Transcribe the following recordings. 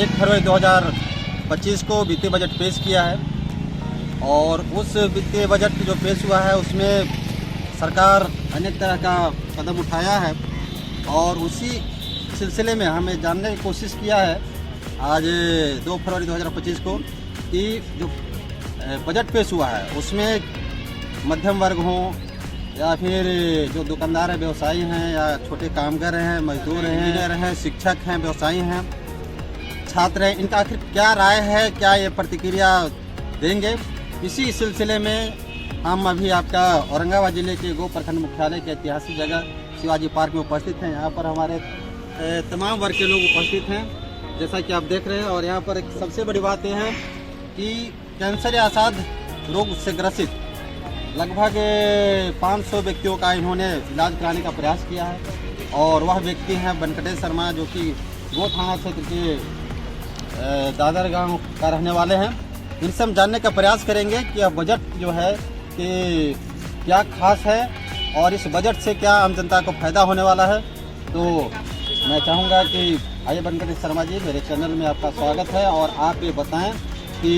1 फरवरी 2025 को वित्तीय बजट पेश किया है और उस वित्तीय बजट जो पेश हुआ है उसमें सरकार अनेक तरह का कदम उठाया है और उसी सिलसिले में हमें जानने की कोशिश किया है आज 2 फरवरी 2025 को कि जो बजट पेश हुआ है उसमें मध्यम वर्ग हों या फिर जो दुकानदार हैं, व्यवसायी हैं या छोटे कामगार हैं, मजदूर हैं, इंजीनियर हैं, शिक्षक हैं, व्यवसायी हैं, छात्र हैं, इनका आखिर क्या राय है, क्या ये प्रतिक्रिया देंगे। इसी सिलसिले में हम अभी आपका औरंगाबाद जिले के गो प्रखंड मुख्यालय के ऐतिहासिक जगह शिवाजी पार्क में उपस्थित हैं। यहाँ पर हमारे तमाम वर्ग के लोग उपस्थित हैं जैसा कि आप देख रहे हैं। और यहाँ पर एक सबसे बड़ी बात यह है कि कैंसर या असाध रोग से ग्रसित लगभग 500 व्यक्तियों का इन्होंने इलाज कराने का प्रयास किया है और वह व्यक्ति हैं वेंकटेश शर्मा जो कि गो थाना क्षेत्र के दादर गांव का रहने वाले हैं। इनसे हम जानने का प्रयास करेंगे कि यह बजट जो है कि क्या खास है और इस बजट से क्या आम जनता को फायदा होने वाला है। तो मैं चाहूँगा कि आइए वेंकटेश शर्मा जी, मेरे चैनल में आपका स्वागत है और आप ये बताएं कि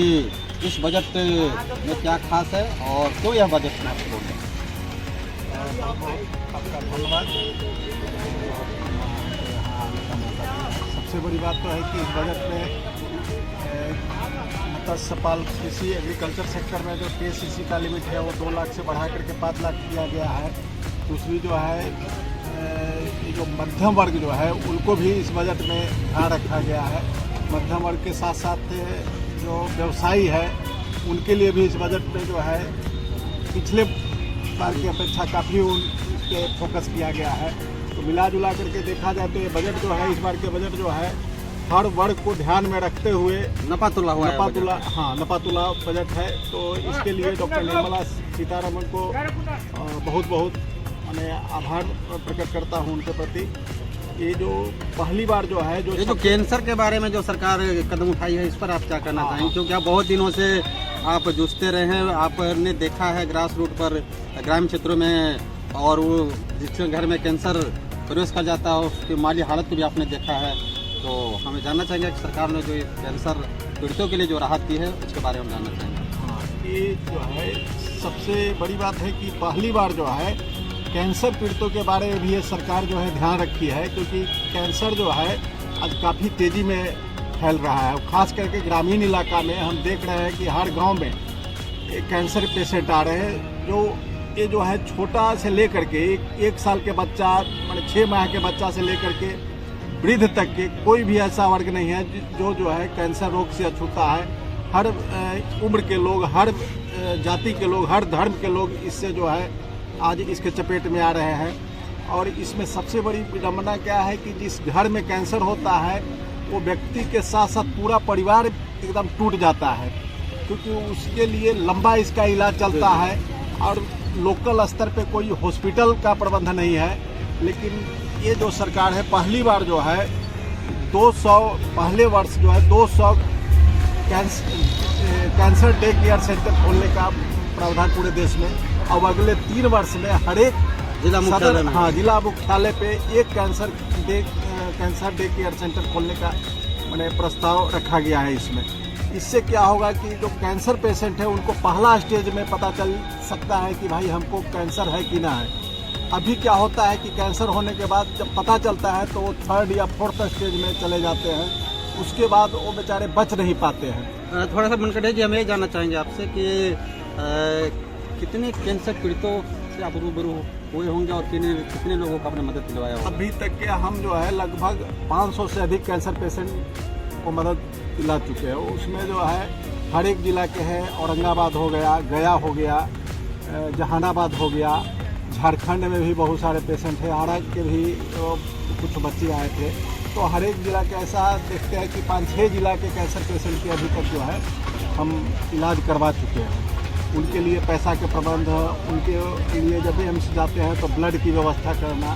इस बजट में क्या खास है और क्यों यह बजट महत्वपूर्ण है। आपका धन्यवाद। सबसे बड़ी बात तो है कि इस बजट में मत्स्य पाल कृषि एग्रीकल्चर सेक्टर में जो KCC का लिमिट है वो 2 लाख से बढ़ा करके 5 लाख किया गया है। दूसरी जो है जो मध्यम वर्ग जो है उनको भी इस बजट में ध्यान रखा गया है। मध्यम वर्ग के साथ साथ जो व्यवसायी है उनके लिए भी इस बजट में जो है पिछले बार की अपेक्षा काफ़ी उन पे फोकस किया गया है। तो मिला जुला करके देखा जाए तो ये बजट जो है, इस बार के बजट जो है हर वर्ग को ध्यान में रखते हुए नपातुला बजट है। तो इसके लिए डॉक्टर निर्मला सीतारमण को बहुत बहुत मैं आभार प्रकट करता हूं उनके प्रति। ये जो पहली बार जो है जो कैंसर के बारे में जो सरकार कदम उठाई है इस पर आप क्या कहना चाहेंगे, क्योंकि आप बहुत दिनों से आप जूझते रहे हैं, आपने देखा है ग्रास रूट पर ग्रामीण क्षेत्रों में और वो जिसके घर में कैंसर प्रवेश कर जाता है उसकी माली हालत को भी आपने देखा है। तो हमें जानना चाहेंगे कि सरकार ने जो कैंसर पीड़ितों के लिए जो राहत दी है उसके बारे में जानना चाहेंगे। हाँ, ये जो है सबसे बड़ी बात है कि पहली बार जो है कैंसर पीड़ितों के बारे में भी ये सरकार जो है ध्यान रखी है, क्योंकि कैंसर जो है आज काफ़ी तेज़ी में फैल रहा है। खास करके ग्रामीण इलाका में हम देख रहे हैं कि हर गांव में एक कैंसर पेशेंट आ रहे हैं। जो ये जो है छोटा से लेकर के 1 साल के बच्चा, मतलब 6 माह के बच्चा से लेकर के वृद्ध तक के कोई भी ऐसा वर्ग नहीं है जो है कैंसर रोग से अछूता है। हर उम्र के लोग, हर जाति के लोग, हर धर्म के लोग इससे जो है आज इसके चपेट में आ रहे हैं। और इसमें सबसे बड़ी विडंबना क्या है कि जिस घर में कैंसर होता है वो व्यक्ति के साथ साथ पूरा परिवार एकदम टूट जाता है, क्योंकि उसके लिए लंबा इसका इलाज चलता है और लोकल स्तर पे कोई हॉस्पिटल का प्रबंध नहीं है। लेकिन ये जो सरकार है पहली बार जो है 200 पहले वर्ष जो है 200 कैंसर डे केयर सेंटर खोलने का प्रावधान पूरे देश में। अब अगले 3 वर्ष में हर एक जिला मुख्यालय पे एक कैंसर डे केयर सेंटर खोलने का मैंने प्रस्ताव रखा गया है इसमें। इससे क्या होगा कि जो कैंसर पेशेंट है उनको पहला स्टेज में पता चल सकता है कि भाई हमको कैंसर है कि ना है। अभी क्या होता है कि कैंसर होने के बाद जब पता चलता है तो वो 3rd या 4th स्टेज में चले जाते हैं, उसके बाद वो बेचारे बच नहीं पाते हैं। थोड़ा सा वेंकटेश जी, हम ये जानना चाहेंगे आपसे कि कितने कैंसर पीड़ितों से आप रूबरू हुए होंगे और कितने लोगों को आपने मदद दिलवाया होगा? अभी तक के हम जो है लगभग 500 से अधिक कैंसर पेशेंट को मदद दिला चुके हैं। उसमें जो है हर एक जिला के हैं, औरंगाबाद हो गया, गया हो गया, जहानाबाद हो गया, झारखंड में भी बहुत सारे पेशेंट हैं, आरा के भी कुछ बच्चे आए थे। तो हर एक जिला के ऐसा देखते हैं कि 5-6 जिला के कैंसर पेशेंट के अभी तक जो है हम इलाज करवा चुके हैं। उनके लिए पैसा के प्रबंध, उनके लिए जब एम्स जाते हैं तो ब्लड की व्यवस्था करना,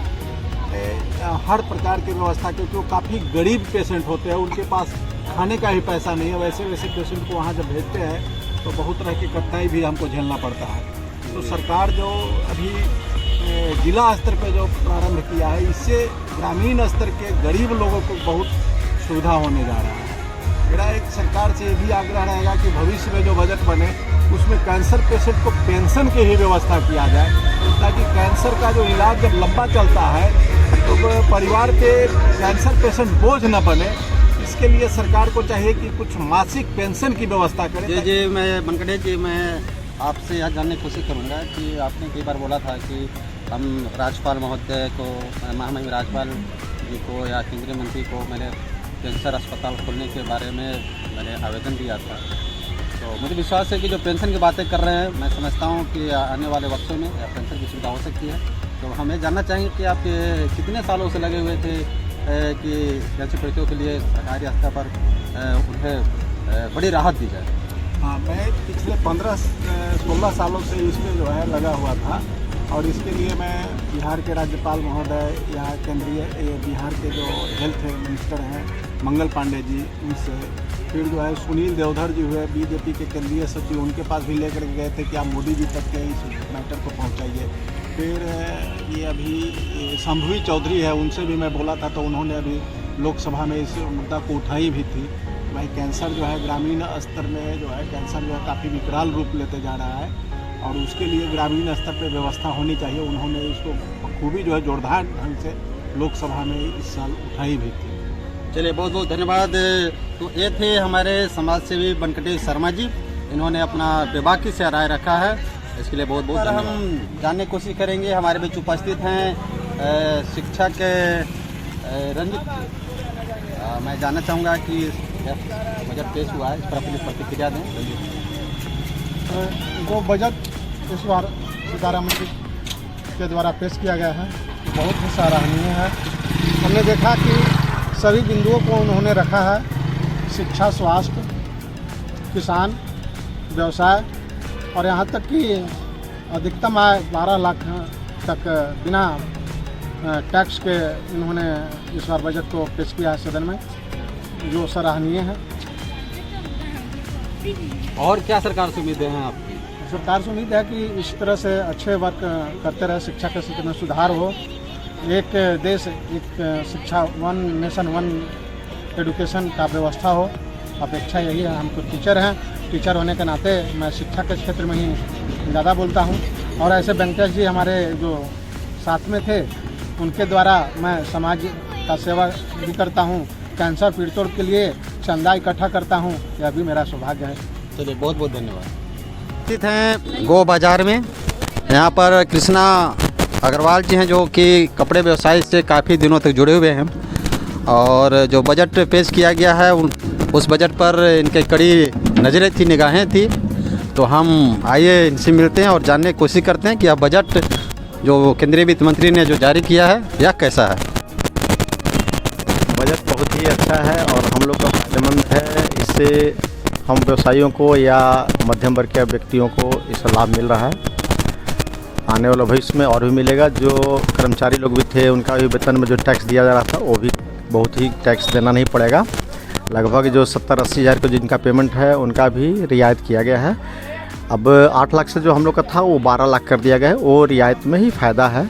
हर प्रकार की व्यवस्था, क्योंकि वो काफ़ी गरीब पेशेंट होते हैं, उनके पास खाने का भी पैसा नहीं है। वैसे पेशेंट को वहाँ जब भेजते हैं तो बहुत तरह की कठिनाई भी हमको झेलना पड़ता है। तो सरकार जो अभी जिला स्तर पे जो प्रारंभ किया है, इससे ग्रामीण स्तर के गरीब लोगों को बहुत सुविधा होने जा रहा है। मेरा एक सरकार से ये भी आग्रह रहेगा कि भविष्य में जो बजट बने उसमें कैंसर पेशेंट को पेंशन की ही व्यवस्था किया जाए, ताकि कैंसर का जो इलाज जब लंबा चलता है तो परिवार के कैंसर पेशेंट बोझ न बने। इसके लिए सरकार को चाहिए कि कुछ मासिक पेंशन की व्यवस्था करे। जी मैं मनकड़े जी, मैं आपसे यह जानने की कोशिश करूँगा कि आपने कई बार बोला था कि हम राज्यपाल महोदय को, महामहिम राज्यपाल जी को या केंद्रीय मंत्री को मैंने कैंसर अस्पताल खोलने के बारे में मैंने आवेदन दिया था। तो मुझे विश्वास है कि जो पेंशन की बातें कर रहे हैं, मैं समझता हूँ कि आने वाले वक्तों में पेंशन की सुविधा हो सकती है। तो हमें जानना चाहेंगे कि आप कितने सालों से लगे हुए थे कि कैंसर पीड़ितों के लिए सरकारी स्तर पर उन्हें बड़ी राहत दी जाए। हाँ, मैं पिछले 15-16 सालों से इसमें जो है लगा हुआ था, और इसके लिए मैं बिहार के राज्यपाल महोदय या केंद्रीय बिहार के जो हेल्थ मिनिस्टर हैं मंगल पांडे जी, उनसे, फिर जो है सुनील देवधर जी हुए बीजेपी के केंद्रीय सचिव, उनके पास भी लेकर गए थे कि आप मोदी जी तक के इस मैटर को पहुंचाइए। फिर ये अभी शंभवी चौधरी है, उनसे भी मैं बोला था, तो उन्होंने अभी लोकसभा में इस मुद्दा को उठाई भी थी। भाई कैंसर जो है ग्रामीण स्तर में जो है कैंसर जो है काफ़ी विकराल रूप लेते जा रहा है, और उसके लिए ग्रामीण स्तर पे व्यवस्था होनी चाहिए। उन्होंने इसको खूबी जो है जोरदार ढंग से लोकसभा में इस साल उठाई भी थी। चलिए, बहुत बहुत धन्यवाद। तो ये थे हमारे समाज सेवी वेंकटेश शर्मा जी, इन्होंने अपना बेबाकी से राय रखा है, इसके लिए बहुत बहुत धन्यवाद। हम जानने की कोशिश करेंगे, हमारे बीच उपस्थित हैं शिक्षक रंजित। मैं जानना चाहूँगा कि बजट पेश हुआ है, इस पर अपनी प्रतिक्रिया दें। जो बजट इस बार सीतारमण जी के द्वारा पेश किया गया है बहुत ही सराहनीय है। हमने देखा कि सभी बिंदुओं को उन्होंने रखा है, शिक्षा, स्वास्थ्य, किसान, व्यवसाय, और यहाँ तक कि अधिकतम आय 12 लाख तक बिना टैक्स के इन्होंने इस बार बजट को पेश किया है सदन में, जो सराहनीय है। और क्या सरकार से उम्मीदें हैं आपकी? सरकार से उम्मीद है कि इस तरह से अच्छे वर्क करते रहे, शिक्षा के क्षेत्र में सुधार हो, एक देश एक शिक्षा, वन नेशन वन एजुकेशन का व्यवस्था हो। अपेक्षा यही है। हम तो टीचर हैं, टीचर होने के नाते मैं शिक्षा के क्षेत्र में ही ज़्यादा बोलता हूँ। और ऐसे वेंकटेश जी हमारे जो साथ में थे, उनके द्वारा मैं समाज का सेवा भी करता हूँ, कैंसर पीड़ितों के लिए चंदा इकट्ठा करता हूँ, यह भी मेरा सौभाग्य है। चलिए, बहुत बहुत धन्यवाद। स्थित हैं गो बाज़ार में, यहाँ पर कृष्णा अग्रवाल जी हैं जो कि कपड़े व्यवसाय से काफ़ी दिनों तक जुड़े हुए हैं, और जो बजट पेश किया गया है उस बजट पर इनके कड़ी नज़रें थी, निगाहें थी। तो हम आइए इनसे मिलते हैं और जानने की कोशिश करते हैं कि यह बजट जो केंद्रीय वित्त मंत्री ने जो जारी किया है यह कैसा है। बजट बहुत ही अच्छा है और हम लोग का फायदेमंद है। इससे हम व्यवसायियों को या मध्यम वर्ग के व्यक्तियों को इसका लाभ मिल रहा है। आने वाला भविष्य में और भी मिलेगा। जो कर्मचारी लोग भी थे उनका भी वेतन में जो टैक्स दिया जा रहा था वो भी बहुत ही टैक्स देना नहीं पड़ेगा। लगभग जो 70-80 हज़ार को जिनका पेमेंट है उनका भी रियायत किया गया है। अब 8 लाख से जो हम लोग का था वो 12 लाख कर दिया गया है, वो रियायत में ही फ़ायदा है।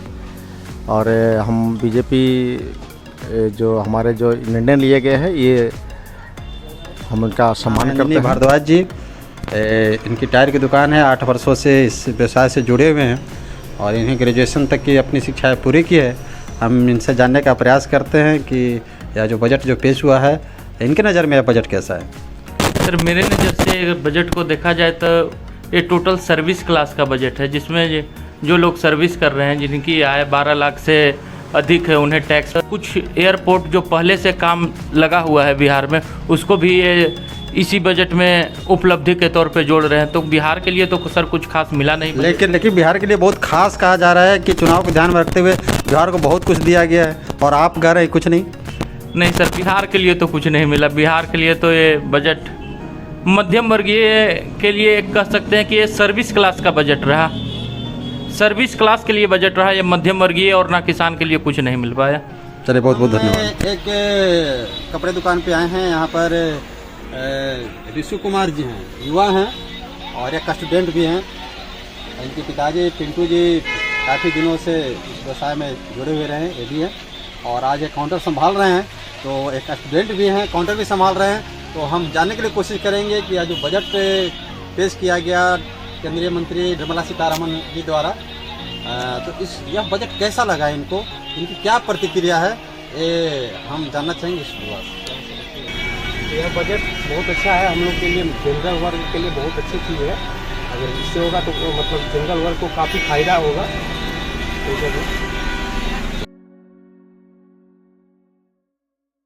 और हम बीजेपी जो हमारे जो निर्णय लिए गए हैं ये हम उनका सम्मान करते हैं। भारद्वाज जी, इनकी टायर की दुकान है, 8 वर्षों से इस व्यवसाय से जुड़े हुए हैं और इन्हें ग्रेजुएशन तक की अपनी शिक्षा पूरी की है। हम इनसे जानने का प्रयास करते हैं कि यह जो बजट जो पेश हुआ है, इनके नज़र में यह बजट कैसा है। सर, मेरे नज़र से बजट को देखा जाए तो ये टोटल सर्विस क्लास का बजट है, जिसमें जो लोग सर्विस कर रहे हैं, जिनकी आय 12 लाख से अधिक है, उन्हें टैक्स, कुछ एयरपोर्ट जो पहले से काम लगा हुआ है बिहार में, उसको भी ये इसी बजट में उपलब्धि के तौर पे जोड़ रहे हैं। तो बिहार के लिए तो सर कुछ खास मिला नहीं। लेकिन बिहार के लिए बहुत खास कहा जा रहा है कि चुनाव को ध्यान में रखते हुए बिहार को बहुत कुछ दिया गया है, और आप कह रहे हैं कुछ नहीं। नहीं सर, बिहार के लिए तो कुछ नहीं मिला। बिहार के लिए तो ये बजट मध्यम वर्गीय के लिए कह सकते हैं कि ये सर्विस क्लास का बजट रहा, सर्विस क्लास के लिए बजट रहा। ये मध्यम वर्गीय और ना किसान के लिए कुछ नहीं मिल पाया। चलिए, बहुत बहुत धन्यवाद। एक कपड़े दुकान पे आए हैं, यहाँ पर ऋषु कुमार जी हैं, युवा हैं और एक स्टूडेंट भी हैं। इनके पिताजी पिंटू जी काफ़ी दिनों से इस व्यवसाय में जुड़े हुए रहे, ये भी हैं, और आज एक काउंटर संभाल रहे हैं। तो एक स्टूडेंट भी हैं, काउंटर भी संभाल रहे हैं। तो हम जानने के लिए कोशिश करेंगे कि यह जो बजट पेश किया गया केंद्रीय मंत्री निर्मला सीतारमण जी द्वारा, तो यह बजट कैसा लगा इनको, इनकी क्या प्रतिक्रिया है, ये हम जानना चाहेंगे इस बात। यह बजट बहुत अच्छा है, हम लोग के लिए जनरल वर्ग के लिए बहुत अच्छी चीज़ है। अगर इससे होगा तो मतलब जनरल वर्ग को काफ़ी फायदा होगा।